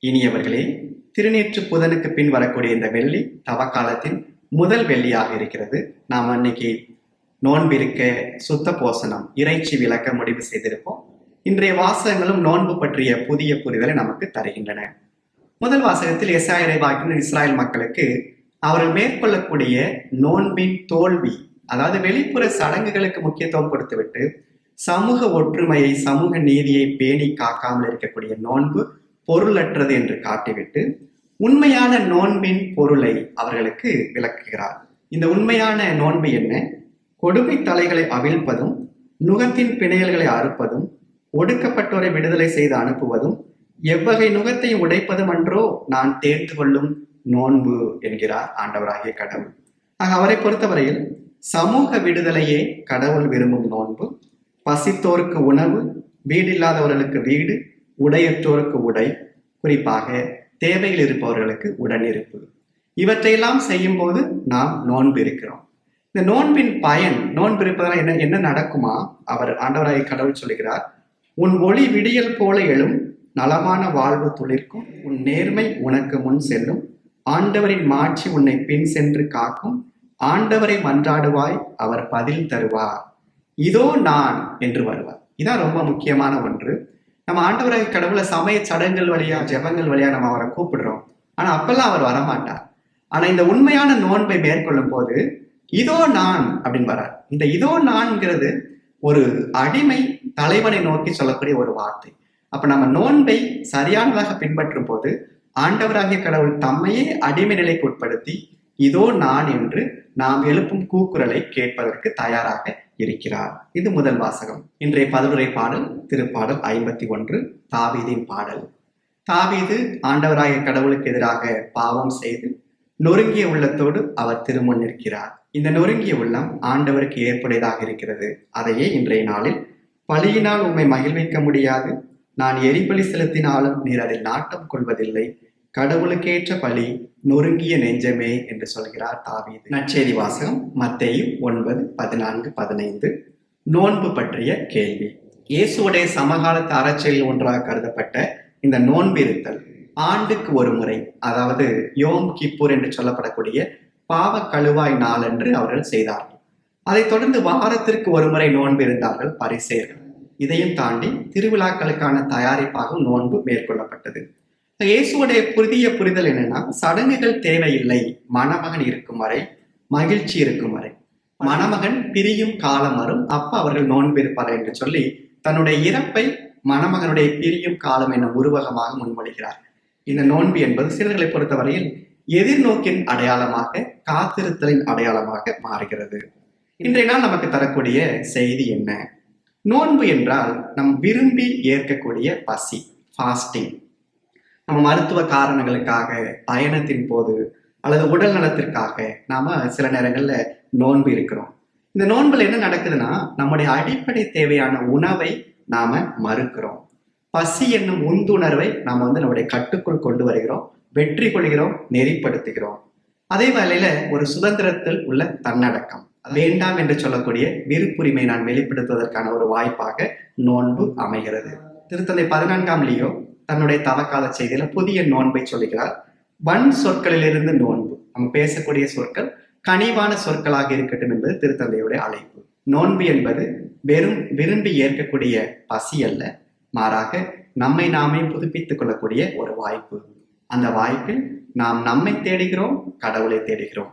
இனியவர்களே, திருநீற்று புதனுக்கு பின் வரக்கூடிய இந்த வெள்ளி தவக்காலத்தின் முதல் வெள்ளியாக இருக்கிறது. நாம் அன்னைக்கு நோன்பிருக்க சுத்த போசனம் இறைச்சி விளக்க முடிவு செய்திருப்போம். இன்றைய வாசகங்களும் நோன்பு பற்றிய புதிய புரிதலை நமக்கு தருகின்றன. முதல் வாசகத்தில் எசாயா இறைவாக்கினர் இஸ்ராயல் மக்களுக்கு அவர்கள் மேற்கொள்ளக்கூடிய நோன்பின் தோல்வி, அதாவது வெளிப்புற சடங்குகளுக்கு முக்கியத்துவம் கொடுத்துவிட்டு சமூக ஒற்றுமையை, சமூக நீதியை பேணி காக்காமல் இருக்கக்கூடிய நோன்பு பொருளற்றது என்று காட்டிவிட்டு உண்மையான நோன்பின் பொருளை அவர்களுக்கு விளக்குகிறார். இந்த உண்மையான நோன்பு என்ன? கொடுமை தலைகளை அவிழ்ப்பதும், நுகத்தின் பிணையல்களை அறுப்பதும், ஒடுக்கப்பட்டோரை விடுதலை செய்து அனுப்புவதும், எவ்வகை நுகத்தையும் உடைப்பதும் அன்றோ நான் தேர்ந்து கொள்ளும் நோன்பு என்கிறார் ஆண்டவராகிய கடவுள். ஆக அவரை பொறுத்தவரையில் சமூக விடுதலையே கடவுள் விரும்பும் நோன்பு. பசித்தோருக்கு உணவு, வீடில்லாதவர்களுக்கு வீடு, உடையற்றோருக்கு உடை, குறிப்பாக தேவையில் இருப்பவர்களுக்கு உடனிருப்பு, இவற்றையெல்லாம் செய்யும் போது நாம் நோன்பு இருக்கிறோம். இந்த நோன்பின் பயன், நோன்பு இருப்பதால் என்ன நடக்குமா? அவர் ஆண்டவராகிய கடவுள் சொல்லுகிறார், உன் ஒளி விடியல் போல எழும், நலமான வாழ்வு துளிர்க்கும், உன் நேர்மை உனக்கு முன் செல்லும், ஆண்டவரின் மாட்சி உன்னை பின் சென்று காக்கும், ஆண்டவரை மன்றாடுவாய், அவர் பதில் தருவார், இதோ நான் என்று வருவார். இதான் ரொம்ப முக்கியமான ஒன்று. நம்ம ஆண்டவராகிய கடவுளை சமய சடங்குகள் வழியா, ஜெபங்கள் வழியா நம்ம அவரை கூப்பிடுறோம். ஆனா அப்பெல்லாம் அவர் வரமாட்டார். ஆனா இந்த உண்மையான நோன்பை மேற்கொள்ளும் போது இதோ நான் அப்படின்னு வர்றார். இந்த இதோ நான்கிறது ஒரு அடிமை தலைவனை நோக்கி சொல்லக்கூடிய ஒரு வார்த்தை. அப்ப நம்ம நோன்பை சரியானதாக பின்பற்றும் போது ஆண்டவராகிய கடவுள் தம்மையே அடிமை நிலைக்கு உட்படுத்தி இதோ நான் என்று நாம் எழுப்பும் கூக்குரலை கேட்பதற்கு தயாராக இருக்கிறார். இது முதல் வாசகம். இன்றைய பதிலுரை பாடல் திருப்பாடல் 51, தாவீதின் பாடல். தாவீது ஆண்டவராகிய கடவுளுக்கு எதிராக பாவம் செய்து நொறுங்கிய உள்ளத்தோடு அவர் திருமுன் நிற்கிறார். இந்த நொறுங்கிய உள்ளம் ஆண்டவருக்கு ஏற்புடையதாக இருக்கிறது. அதையே இன்றைய நாளில் பலியினால் உம்மை மகிழ்விக்க முடியாது, நான் எரிபலி செலுத்தினாலும் நீர் அதில் நாட்டம் கொள்வதில்லை, கடவுளுக்கேற்ற பலி நொறுங்கிய நெஞ்சமே என்று சொல்கிறார் தாவீது. நற்செய்தி வாசகம் மத்தேயு 9:14-15. நோன்பு பற்றிய கேள்வி. இயேசுடைய சமகாலத்து அறச்செயல் ஒன்றாக கருதப்பட்ட இந்த நோன்பு இருத்தல் ஆண்டுக்கு ஒரு முறை, அதாவது யோம் கிப்பூர் என்று சொல்லப்படக்கூடிய பாவ கழுவாய் நாளன்று அவர்கள் செய்தார்கள். அதைத் தொடர்ந்து வாரத்திற்கு ஒரு முறை நோன்பு இருந்தார்கள் பரிசேயர்கள். இதையும் தாண்டி திருவிழாக்களுக்கான தயாரிப்பாகவும் நோன்பு மேற்கொள்ளப்பட்டது. இயேசுடைய புதிய புரிதல் என்னன்னா, சடங்குகள் தேவையில்லை, மணமகன் இருக்கும் வரை, மகிழ்ச்சி இருக்கும் வரை. மணமகன் பிரியும் காலம் வரும், அப்ப அவர்கள் நோன்பு இருப்பார்கள் என்று சொல்லி தன்னுடைய இறப்பை மணமகனுடைய பிரியும் காலம் என உருவகமாக முன்மொழிகிறார். இந்த நோன்பு என்பது சிலர்களை பொறுத்தவரையில் எதிர்நோக்கின் அடையாளமாக, காத்திருத்தலின் அடையாளமாக மாறுகிறது. இன்றைய நாள் நமக்கு தரக்கூடிய செய்தி என்ன? நோன்பு என்றால் நம் விரும்பி ஏற்கக்கூடிய பசி, ஃபாஸ்டிங். நம்ம மருத்துவ காரணங்களுக்காக, பயணத்தின் போது அல்லது உடல் நலத்திற்காக நாம சில நேரங்கள்ல நோன்பு இருக்கிறோம். இந்த நோன்புல என்ன நடக்குதுன்னா, நம்முடைய அடிப்படை தேவையான உணவை நாம மறுக்கிறோம். பசி என்னும் உந்துணர்வை நாம நம்முடைய கட்டுக்குள் கொண்டு வருகிறோம், வெற்றி கொள்கிறோம், நெறிப்படுத்துகிறோம். அதே வேளையில ஒரு சுதந்திரத்தில் உள்ள தன்னடக்கம், வேண்டாம் என்று சொல்லக்கூடிய விருப்புரிமை நான் வெளிப்படுத்துவதற்கான ஒரு வாய்ப்பாக நோன்பு அமைகிறது. திருத்தந்தை 14ஆம் லியோ தன்னுடைய தவக்கால செய்தியில புதிய நோன்பை சொல்லுகிறார். வன் சொற்களிலிருந்து நோன்பு. நம்ம பேசக்கூடிய சொற்கள் கனிவான சொற்களாக இருக்கட்டும் என்பது திருத்தந்தையுடைய அழைப்பு. நோன்பு என்பது வெறும் விரும்பி ஏற்கக்கூடிய பசி அல்ல, மாறாக நம்மை நாமே புதுப்பித்துக் கொள்ளக்கூடிய ஒரு வாய்ப்பு. அந்த வாய்ப்பில் நாம் நம்மை தேடுகிறோம், கடவுளை தேடுகிறோம்.